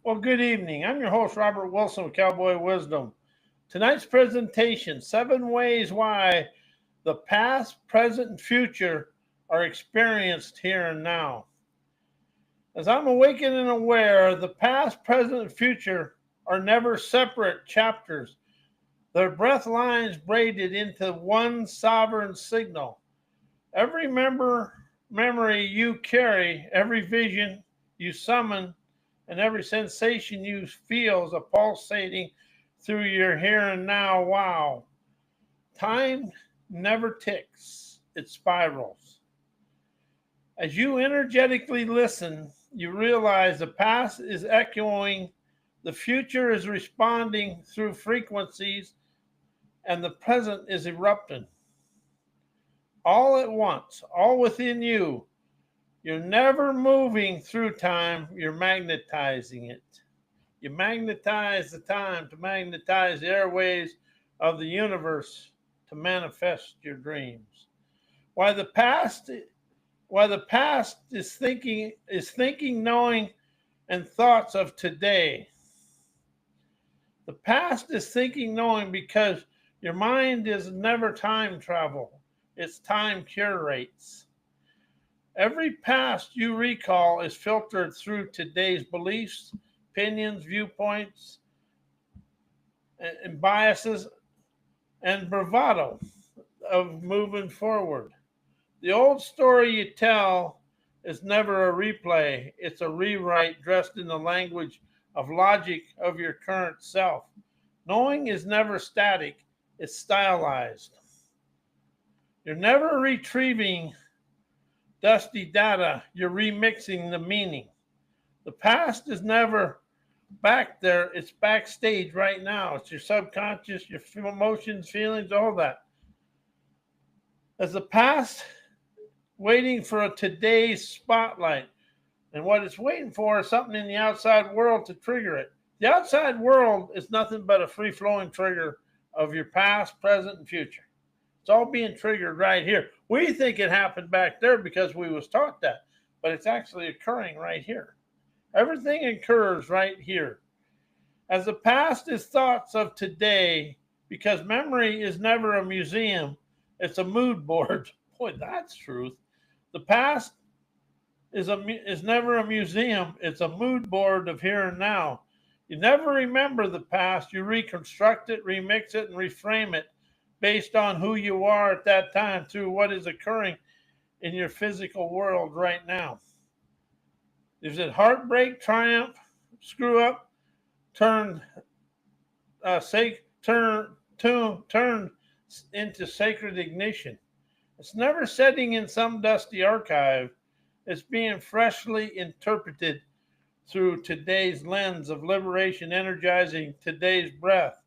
Well, good evening. I'm your host, Robert Wilson with Cowboy Wisdom. Tonight's presentation, 7 ways why the past, present, and future are experienced here and now. As I'm awakened and aware, the past, present, and future are never separate chapters. They're breath lines braided into one sovereign signal. Every memory you carry, every vision you summon, and every sensation you feel is a pulsating through your here and now. Wow. Time never ticks, it spirals. As you energetically listen, you realize the past is echoing, the future is responding through frequencies, and the present is erupting. All at once, all within you. You're never moving through time, you're magnetizing it. You magnetize the time to magnetize the airways of the universe to manifest your dreams. Why the past is thinking, knowing, and thoughts of today. The past is thinking, knowing, because your mind is never time travel. It's time curates. Every past you recall is filtered through today's beliefs, opinions, viewpoints, and biases, and bravado of moving forward. The old story you tell is never a replay. It's a rewrite dressed in the language of logic of your current self. Knowing is never static. It's stylized. You're never retrieving dusty data. You're remixing the meaning. The past is never back there. It's backstage right now. It's your subconscious, your emotions, feelings, all that. As the past waiting for a today's spotlight. And what it's waiting for is something in the outside world to trigger it. The outside world is nothing but a free-flowing trigger of your past, present, and future. It's all being triggered right here. We think it happened back there because we was taught that, but it's actually occurring right here. Everything occurs right here. As the past is thoughts of today, because memory is never a museum, it's a mood board. Boy, that's truth. The past is never a museum. It's a mood board of here and now. You never remember the past. You reconstruct it, remix it, and reframe it based on who you are at that time through what is occurring in your physical world right now. Is it heartbreak, triumph, screw up, turned into sacred ignition? It's never setting in some dusty archive. It's being freshly interpreted through today's lens of liberation, energizing today's breath,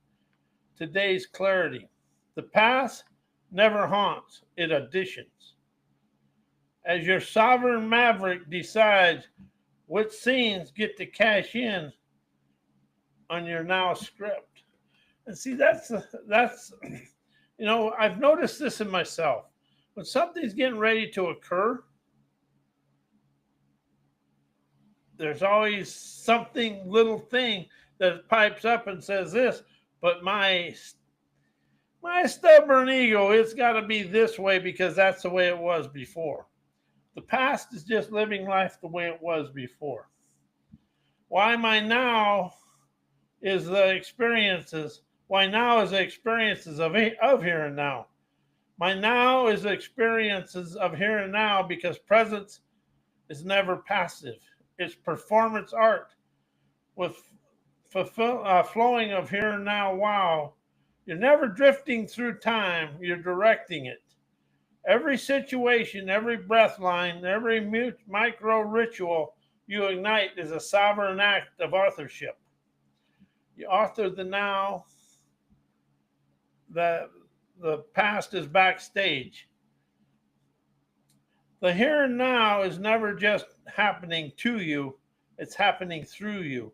today's clarity. The past never haunts, it auditions. As your sovereign maverick decides which scenes get to cash in on your now script. And see, that's I've noticed this in myself. When something's getting ready to occur, there's always something, little thing that pipes up and says this, but my stubborn ego, it's got to be this way because that's the way it was before. The past is just living life the way it was before. Why my now is the experiences. Why now is the experiences of here and now. My now is the experiences of here and now because presence is never passive. It's performance art with flowing of here and now. Wow. You're never drifting through time. You're directing it. Every situation, every breath line, every micro ritual you ignite is a sovereign act of authorship. You author the now. The past is backstage. The here and now is never just happening to you. It's happening through you.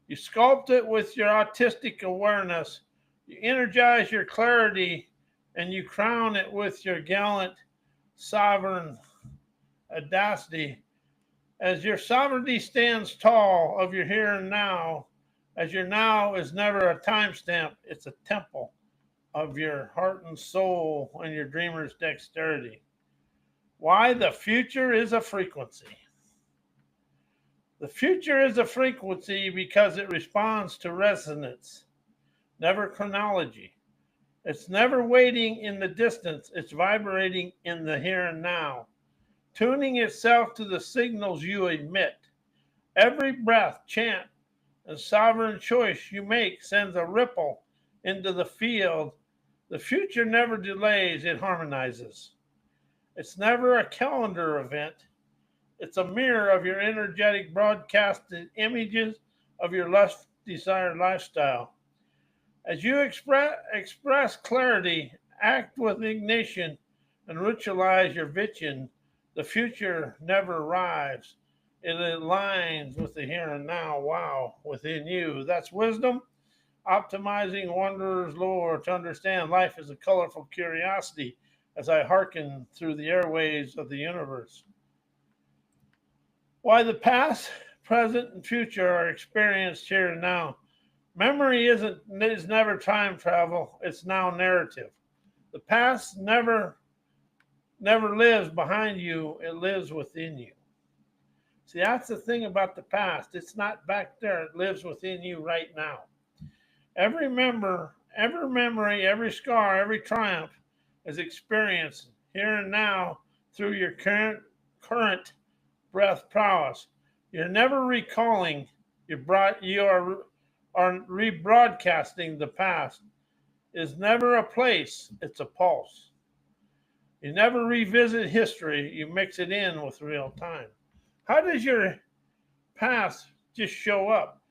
You sculpt it with your artistic awareness. You energize your clarity and you crown it with your gallant, sovereign audacity As your sovereignty stands tall of your here and now, as your now is never a timestamp, it's a temple of your heart and soul and your dreamer's dexterity. Why? The future is a frequency. The future is a frequency because it responds to resonance, never chronology. It's never waiting in the distance, it's vibrating in the here and now, tuning itself to the signals you emit. Every breath, chant, and sovereign choice you make sends a ripple into the field. The future never delays, it harmonizes. It's never a calendar event. It's a mirror of your energetic broadcasted images of your lust desired lifestyle. As you express clarity, act with ignition, and ritualize your vision, the future never arrives. It aligns with the here and now, wow, within you. That's wisdom, optimizing wanderer's lore to understand life is a colorful curiosity as I hearken through the airways of the universe. Why the past, present, and future are experienced here and now. Memory is never time travel, it's now narrative. The past never lives behind you, it lives within you. See, that's the thing about the past. It's not back there, it lives within you right now. Every memory, every scar, every triumph is experienced here and now through your current breath prowess. You're never recalling, you are rebroadcasting the past. It's never a place, it's a pulse. You never revisit history, you mix it in with real time. How does your past just show up?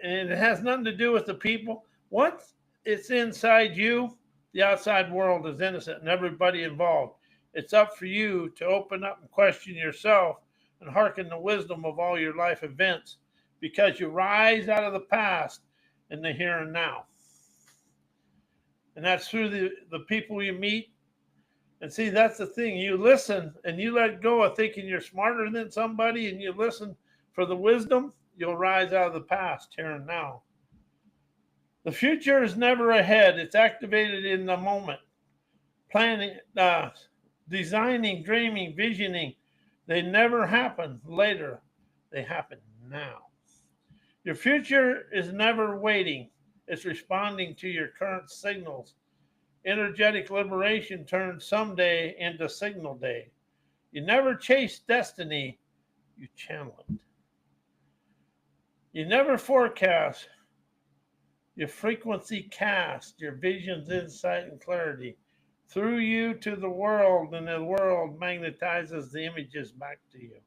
And it has nothing to do with the people. Once it's inside you, the outside world is innocent and everybody involved. It's up for you to open up and question yourself and hearken the wisdom of all your life events because you rise out of the past in the here and now. And that's through the people you meet. And see, that's the thing. You listen and you let go of thinking you're smarter than somebody and you listen for the wisdom, you'll rise out of the past here and now. The future is never ahead. It's activated in the moment. Planning, designing, dreaming, visioning. They never happen later. They happen now. Your future is never waiting. It's responding to your current signals. Energetic liberation turns someday into signal day. You never chase destiny, you channel it. You never forecast, your frequency cast, your visions, insight, and clarity through you to the world, and the world magnetizes the images back to you.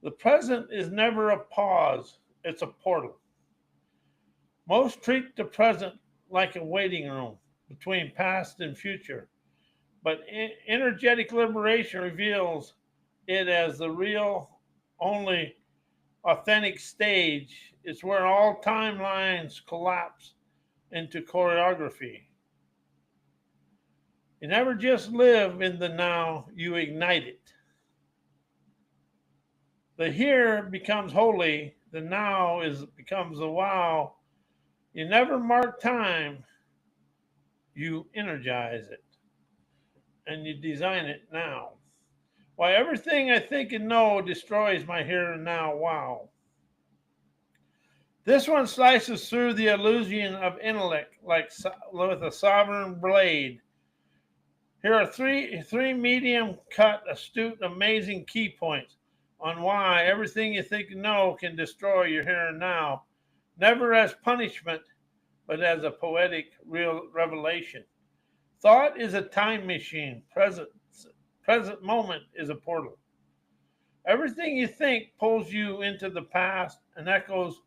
The present is never a pause, it's a portal. Most treat the present like a waiting room between past and future, but energetic liberation reveals it as the real, only authentic stage. It's where all timelines collapse into choreography. You never just live in the now, you ignite it. The here becomes holy, the now becomes the wow. You never mark time, you energize it, and you design it now. Why everything I think and know destroys my here and now wow. This one slices through the illusion of intellect like with a sovereign blade. Here are three medium cut, astute, amazing key points on why everything you think you know can destroy your here and now, never as punishment, but as a poetic real revelation. Thought is a time machine. Present moment is a portal. Everything you think pulls you into the past and echoes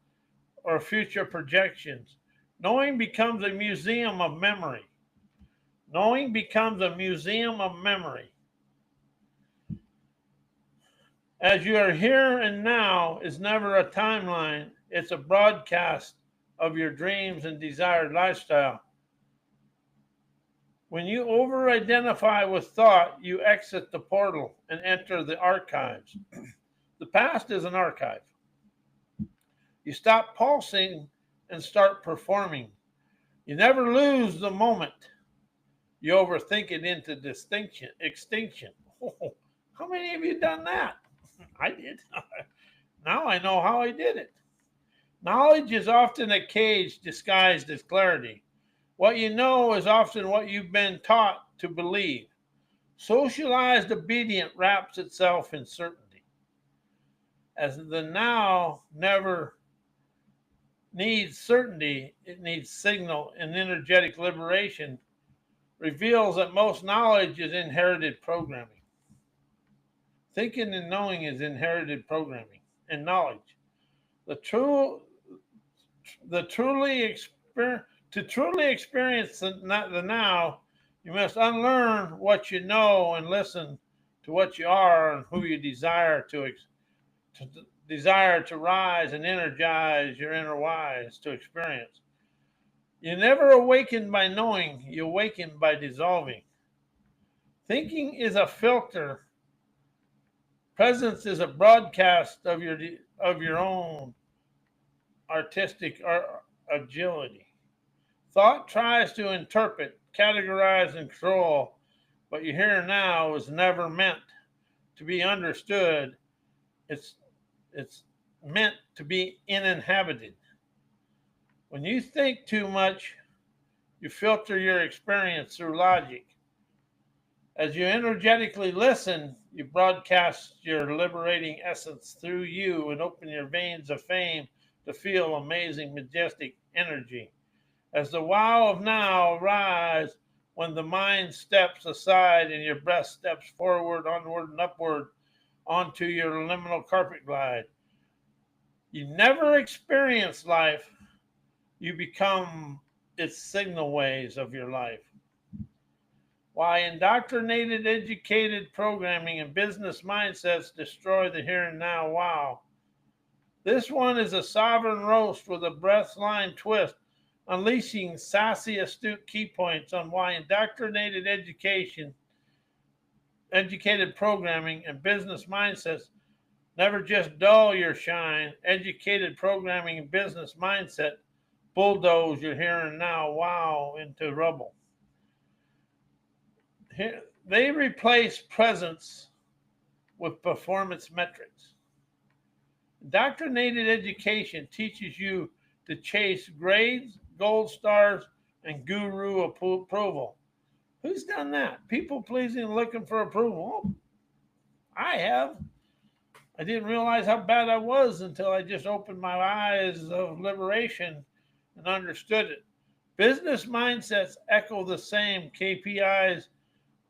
or future projections. Knowing becomes a museum of memory. Knowing becomes a museum of memory. As you are here and now is never a timeline, it's a broadcast of your dreams and desired lifestyle. When you over-identify with thought, you exit the portal and enter the archives. The past is an archive. You stop pulsing and start performing. You never lose the moment. You overthink it into extinction. Oh, how many of you done that? I did. Now I know how I did it. Knowledge is often a cage disguised as clarity. What you know is often what you've been taught to believe. Socialized obedience wraps itself in certainty. As the now never needs certainty, it needs signal, and energetic liberation reveals that most knowledge is inherited programming. Thinking and knowing is inherited programming and knowledge. The true, the truly to truly experience the now, you must unlearn what you know and listen to what you are and who you desire to rise and energize your inner wise to experience. You never awaken by knowing, you awaken by dissolving. Thinking is a filter. Presence is a broadcast of your own artistic agility. Thought tries to interpret, categorize, and control, but your here and now is never meant to be understood. It's meant to be uninhabited. When you think too much, you filter your experience through logic. As you energetically listen, you broadcast your liberating essence through you and open your veins of fame to feel amazing, majestic energy. As the wow of now rise when the mind steps aside and your breath steps forward, onward, and upward onto your liminal carpet glide. You never experience life, you become its signal waves of your life. Why indoctrinated, educated programming and business mindsets destroy the here and now wow. This one is a sovereign roast with a breath-line twist, unleashing sassy-astute key points on why indoctrinated educated programming and business mindsets never just dull your shine. Educated programming and business mindset bulldoze your here and now wow into rubble. They replace presence with performance metrics. Indoctrinated education teaches you to chase grades, gold stars, and guru approval. Who's done that? People pleasing and looking for approval. Oh, I have. I didn't realize how bad I was until I just opened my eyes of liberation and understood it. Business mindsets echo the same KPIs,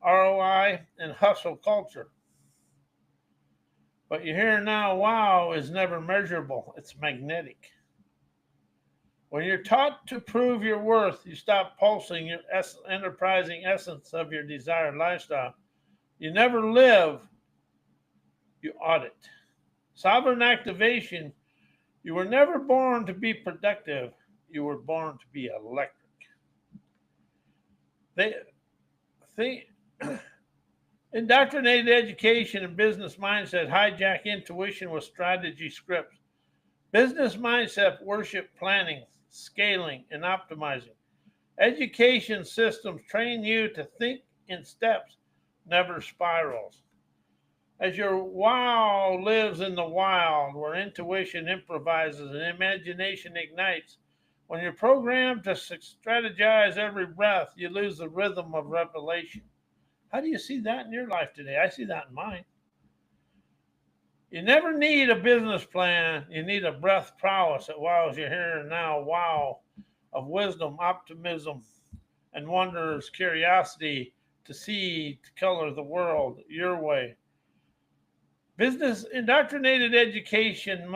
ROI, and hustle culture. But your here and now wow is never measurable. It's magnetic. When you're taught to prove your worth, you stop pulsing your enterprising essence of your desired lifestyle. You never live, you audit. Sovereign activation, you were never born to be productive. You were born to be electric. Indoctrinated education and business mindset hijack intuition with strategy scripts. Business mindset worship planning, scaling, and optimizing. Education systems train you to think in steps, never spirals. As your wow lives in the wild, where intuition improvises and imagination ignites, when you're programmed to strategize every breath, you lose the rhythm of revelation. How do you see that in your life today? I see that in mine. You never need a business plan. You need a breath prowess that wows your here and now wow of wisdom, optimism, and wonders, curiosity to see, to color the world your way. Business indoctrinated education,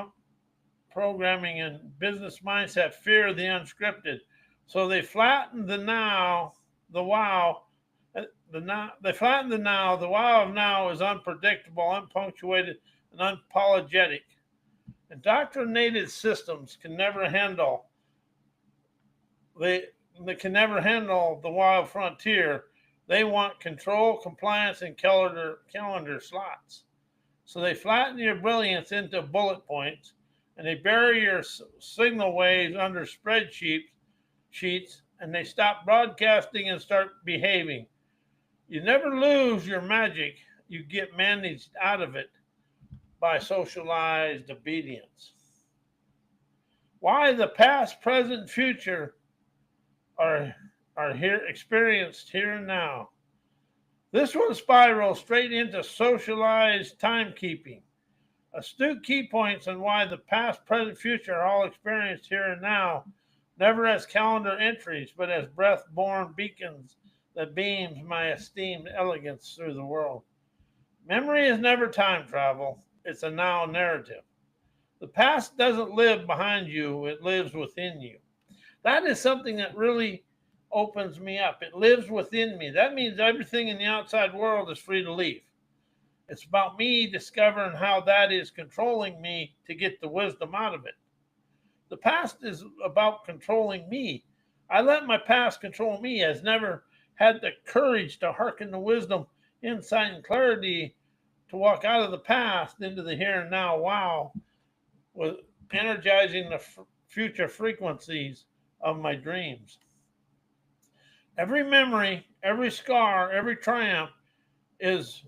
programming, and business mindset fear the unscripted. So they flatten the now, the wow. They flatten the now. The wow of now is unpredictable, unpunctuated, and unapologetic. Indoctrinated systems can never handle they can never handle the wild frontier They want control, compliance, and calendar slots. So they flatten your brilliance into bullet points, and they bury your signal waves under sheets, and they stop broadcasting and start behaving. You never lose your magic. You get managed out of it by socialized obedience. Why the past, present, future are here, experienced here and now. This one spirals straight into socialized timekeeping. Astute key points on why the past, present, future are all experienced here and now, never as calendar entries, but as breath-born beacons that beams my esteemed elegance through the world. Memory is never time travel. It's a now narrative. The past doesn't live behind you. It lives within you. That is something that really opens me up. It lives within me. That means everything in the outside world is free to leave. It's about me discovering how that is controlling me to get the wisdom out of it. The past is about controlling me. I let my past control me. Has never had the courage to hearken to wisdom, insight, and clarity to walk out of the past into the here and now. Wow, with energizing the future frequencies of my dreams. Every memory, every scar, every triumph is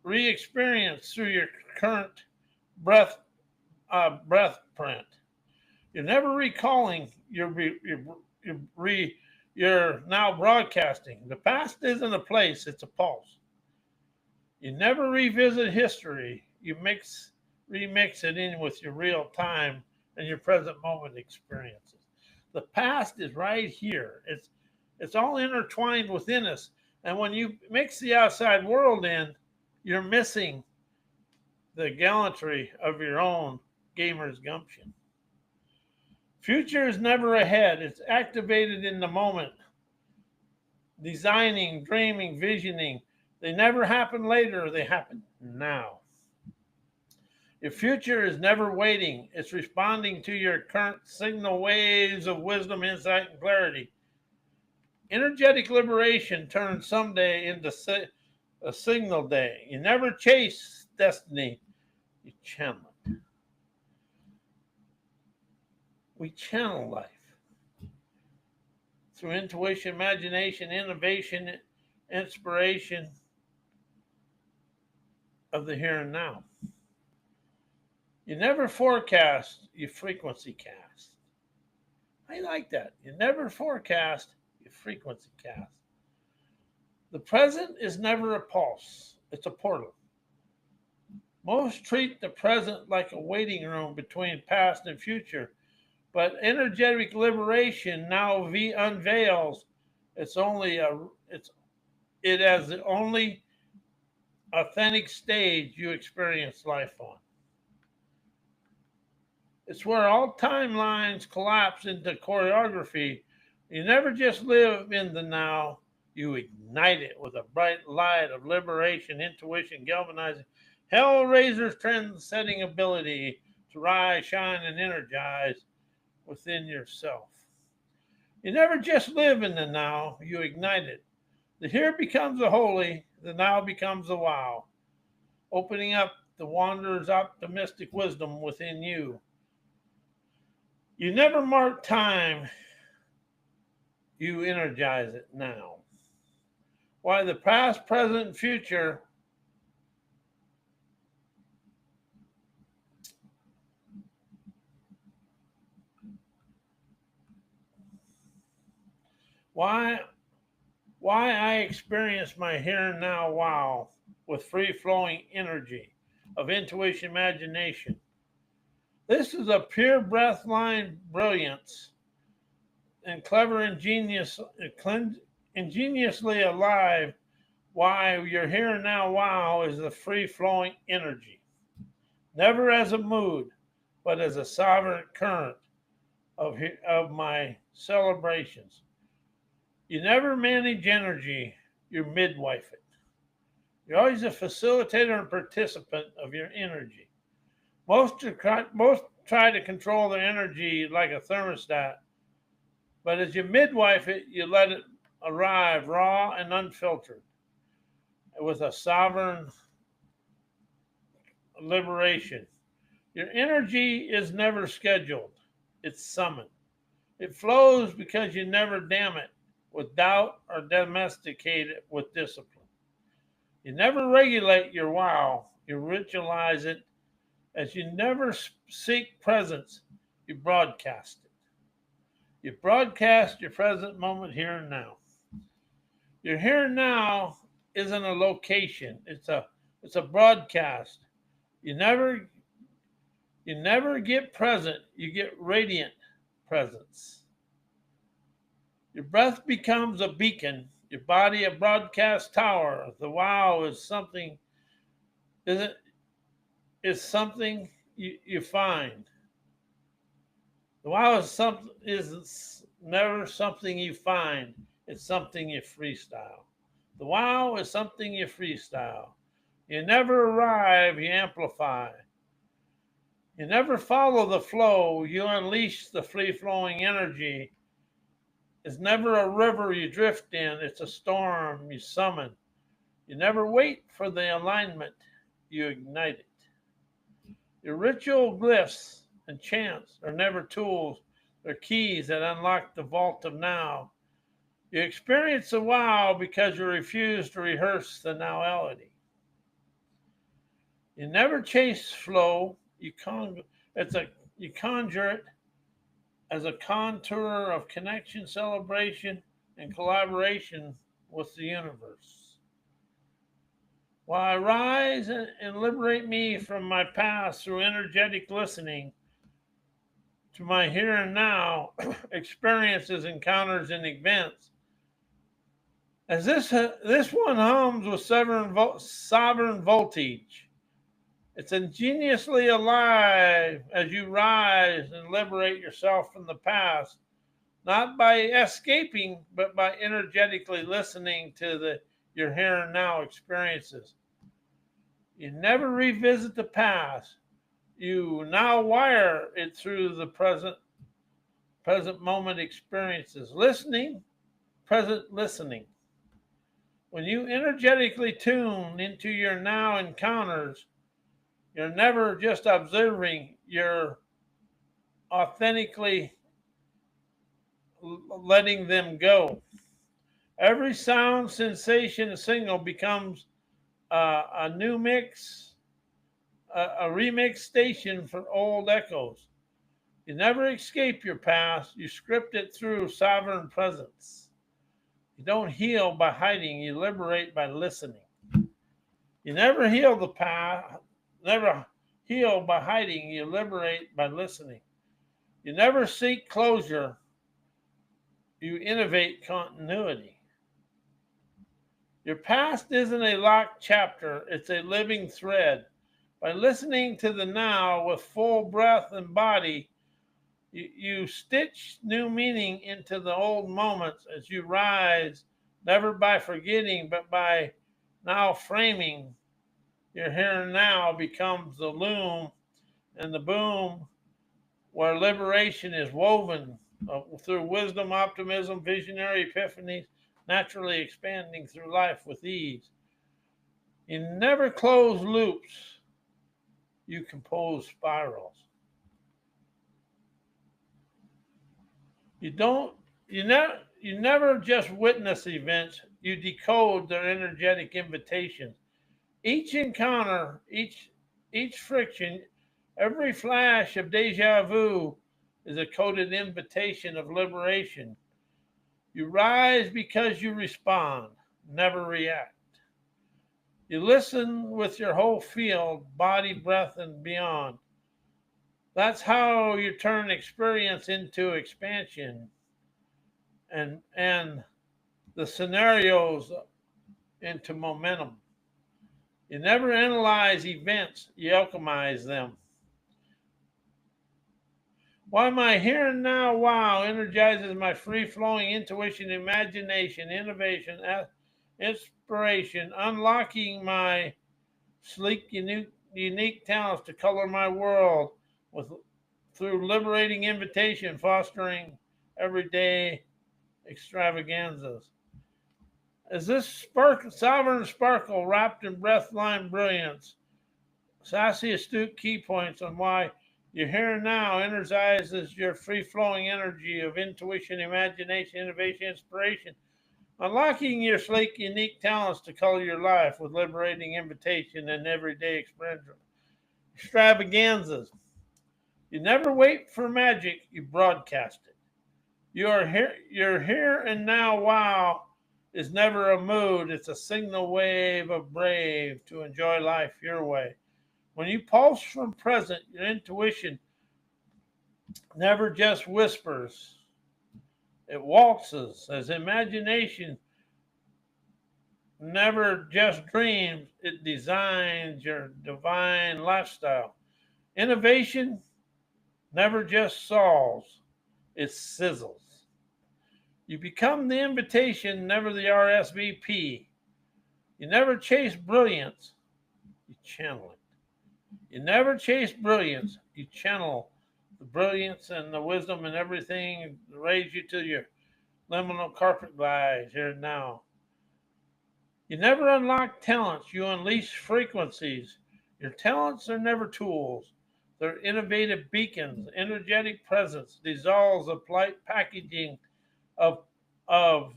re-experienced through your current breathprint. You're never recalling. You're now broadcasting. The past isn't a place; it's a pulse. You never revisit history. You remix it in with your real time and your present moment experiences. The past is right here. It's all intertwined within us. And when you mix the outside world in, you're missing the gallantry of your own gamer's gumption. Future is never ahead. It's activated in the moment. Designing, dreaming, visioning. They never happen later. They happen now. Your future is never waiting. It's responding to your current signal waves of wisdom, insight, and clarity. Energetic liberation turns someday into a signal day. You never chase destiny. You channel it. We channel life through intuition, imagination, innovation, inspiration of the here and now. You never forecast, you frequency cast. I like that. You never forecast, you frequency cast. The present is never a pulse, it's a portal. Most treat the present like a waiting room between past and future, but energetic liberation now unveils it as the only authentic stage you experience life on. It's where all timelines collapse into choreography. You never just live in the now, you ignite it with a bright light of liberation, intuition, galvanizing, hellraiser's trend-setting ability to rise, shine, and energize within yourself. You never just live in the now, you ignite it. The here becomes the holy, the now becomes the wow, opening up the wanderer's optimistic wisdom within you. You never mark time, you energize it now. Why the past, present, and future why I experience my here and now wow with free-flowing energy of intuition, imagination. This is a pure breath-line brilliance and clever, ingeniously alive. Why your here and now wow is the free-flowing energy, never as a mood, but as a sovereign current of my celebrations. You never manage energy, you midwife it. You're always a facilitator and participant of your energy. Most try to control their energy like a thermostat, but as you midwife it, you let it arrive raw and unfiltered with a sovereign liberation. Your energy is never scheduled, it's summoned. It flows because you never dam it with doubt or domesticate it with discipline. You never regulate your wow, you ritualize it. As you never seek presence, you broadcast it. You broadcast your present moment here and now. Your here and now isn't a location, it's a broadcast. You never get present, you get radiant presence. Your breath becomes a beacon, your body a broadcast tower. The wow is something isn't is something you find. The wow is never something you find, it's something you freestyle. The wow is something you freestyle. You never arrive, you amplify. You never follow the flow, you unleash the free-flowing energy. It's never a river you drift in, it's a storm you summon. You never wait for the alignment, you ignite it. Your ritual glyphs and chants are never tools, they're keys that unlock the vault of now. You experience the wow because you refuse to rehearse the nowality. You never chase flow, you conjure it as a contour of connection, celebration, and collaboration with the universe. While I rise and liberate me from my past through energetic listening to my here and now experiences, encounters, and events, as this one hums with sovereign voltage, it's ingeniously alive as you rise and liberate yourself from the past, not by escaping, but by energetically listening to your here and now experiences. You never revisit the past. You now wire it through the present moment experiences. Present listening. When you energetically tune into your now encounters, you're never just observing, you're authentically letting them go. Every sound, sensation, and signal becomes a new mix, a remix station for old echoes. You never escape your past, you script it through sovereign presence. You don't heal by hiding, you liberate by listening. You never heal the past, never heal by hiding, you liberate by listening. You never seek closure, you innovate continuity. Your past isn't a locked chapter, it's a living thread. By listening to the now with full breath and body, you stitch new meaning into the old moments as you rise, never by forgetting, but by now framing. Your here and now becomes the loom and the boom where liberation is woven through wisdom, optimism, visionary epiphanies, naturally expanding through life with ease. You never close loops, you compose spirals. You never just witness events, you decode their energetic invitations. Each encounter, each friction, every flash of deja vu is a coded invitation of liberation. You rise because you respond, never react. You listen with your whole field, body, breath, and beyond. That's how you turn experience into expansion and the scenarios into momentum. You never analyze events, you alchemize them. Why my here and now wow energizes my free-flowing intuition, imagination, innovation, inspiration, unlocking my sleek, unique talents to color my world through liberating invitation, fostering everyday extravaganzas. As this sovereign sparkle wrapped in breath-line brilliance, sassy-astute key points on why your here and now energizes your free-flowing energy of intuition, imagination, innovation, inspiration, unlocking your sleek, unique talents to color your life with liberating invitation and everyday extravaganzas. You never wait for magic, you broadcast it. Your here and now wow is never a mood, it's a signal wave of brave to enjoy life your way. When you pulse from present, your intuition never just whispers, it waltzes. As imagination never just dreams, it designs your divine lifestyle. Innovation never just solves, it sizzles. You become the invitation, never the RSVP. You never chase brilliance, you channel it. You never chase brilliance, you channel the brilliance and the wisdom and everything to raise you to your liminal carpet glide here and now. You never unlock talents, you unleash frequencies. Your talents are never tools. They're innovative beacons, energetic presence, dissolves the polite packaging of, of,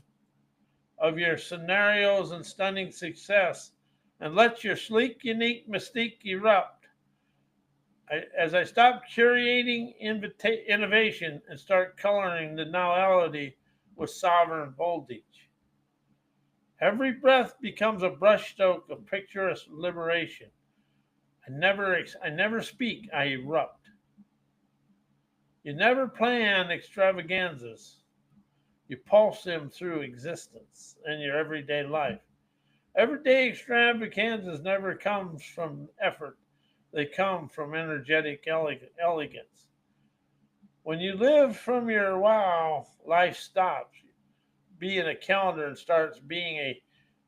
of your scenarios and stunning success, and let your sleek, unique mystique erupt. As I stop curating innovation and start coloring the nowality with sovereign voltage. Every breath becomes a brushstroke of picturesque liberation. I never speak, I erupt. You never plan extravaganzas. You pulse them through existence in your everyday life. Everyday extravaganzas never comes from effort. They come from energetic elegance. When you live from your wow, life stops being a calendar and starts being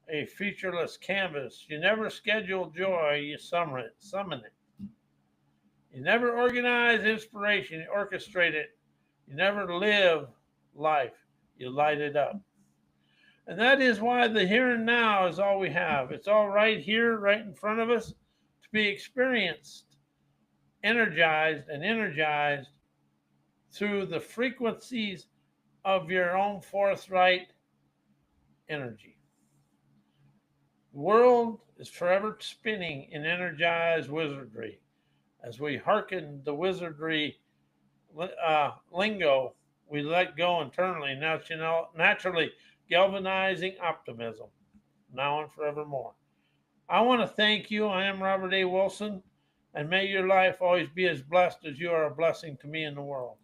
a featureless canvas. You never schedule joy, you summon it. You never organize inspiration, you orchestrate it. You never live life, you light it up. And that is why the here and now is all we have. It's all right here, right in front of us, to be experienced, energized through the frequencies of your own forthright energy. The world is forever spinning in energized wizardry. As we hearken the wizardry lingo, we let go internally, naturally galvanizing optimism, now and forevermore. I want to thank you. I am Robert A. Wilson, and may your life always be as blessed as you are a blessing to me in the world.